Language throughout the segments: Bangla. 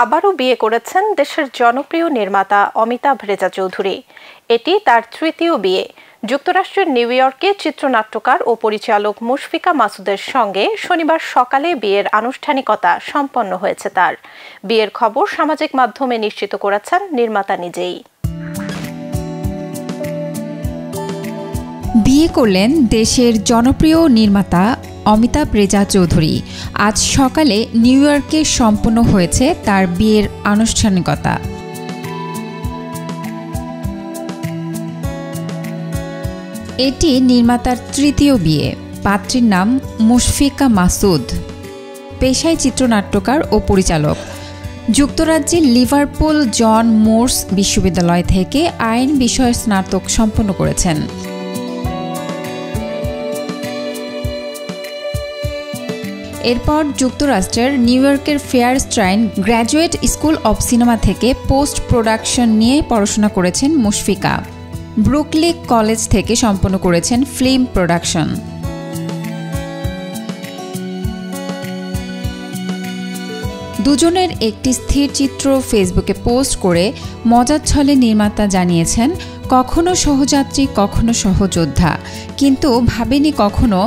আবারও বিয়ে করেছেন দেশের জনপ্রিয় নির্মাতা অমিতাভ রেজা চৌধুরী। এটি তার তৃতীয় বিয়ে। যুক্তরাষ্ট্রের নিউ ইয়র্কে চিত্রনাট্যকার ও পরিচালক মুশফিকা মাসুদের সঙ্গে শনিবার সকালে বিয়ের আনুষ্ঠানিকতা সম্পন্ন হয়েছে তার। বিয়ের খবর সামাজিক মাধ্যমে নিশ্চিত করেছেন নির্মাতা নিজেই। বিয়ে করলেন দেশের জনপ্রিয় নির্মাতা অমিতাভ রেজা চৌধুরী। আজ সকালে নিউ ইয়র্কে সম্পন্ন হয়েছে তার বিয়ের আনুষ্ঠানিকতা। এটি নির্মাতার তৃতীয় বিয়ে। পাত্রীর নাম মুশফিকা মাসুদ, পেশায় চিত্রনাট্যকার ও পরিচালক। যুক্তরাজ্যের লিভারপুল জন মোরস বিশ্ববিদ্যালয় থেকে আইন বিষয়ে স্নাতক সম্পন্ন করেছেন। এরপর যুক্তরাষ্ট্রের নিউ ইয়র্কের ফেয়ারস্ট্রাইন গ্র্যাজুয়েট স্কুল অব সিনেমা থেকে পোস্ট প্রোডাকশন নিয়ে পড়াশোনা করেছেন মুশফিকা। ব্রুকলি কলেজ থেকে সম্পন্ন করেছেন ফিল্ম প্রোডাকশন। দুজনের একটি স্থির চিত্র ফেসবুকে পোস্ট করে মজার ছলে নির্মাতা জানিয়েছেন, কখনো সহযাত্রী কখনো সহযোদ্ধা, কিন্তু ভাবিনি কখনো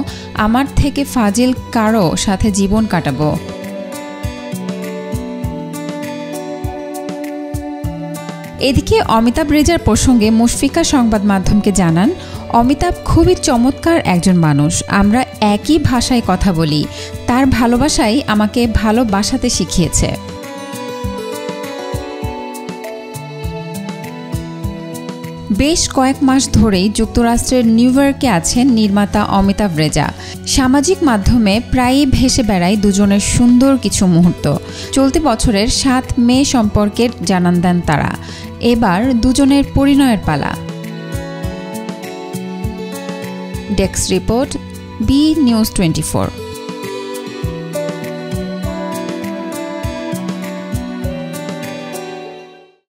আমার থেকে ফাজিল কারো সাথে জীবন কাটাবো। এদিকে অমিতাভ রেজার প্রসঙ্গে মুশফিকা সংবাদ মাধ্যমকে জানান, অমিতাভ খুবই চমৎকার একজন মানুষ। আমরা একই ভাষায় কথা বলি। তার ভালোবাসাই আমাকে ভালোবাসাতে শিখিয়েছে। বেশ কয়েক মাস ধরেই যুক্তরাষ্ট্রের নিউ ইয়র্কে আছেন নির্মাতা অমিতাভ রেজা। সামাজিক মাধ্যমে প্রায়ই ভেসে বেড়ায় দুজনের সুন্দর কিছু মুহূর্ত। চলতি বছরের 7 মে সম্পর্কের জানান দেন তারা। এবার দুজনের পরিণয়ের পালা। Desk report, B news 24।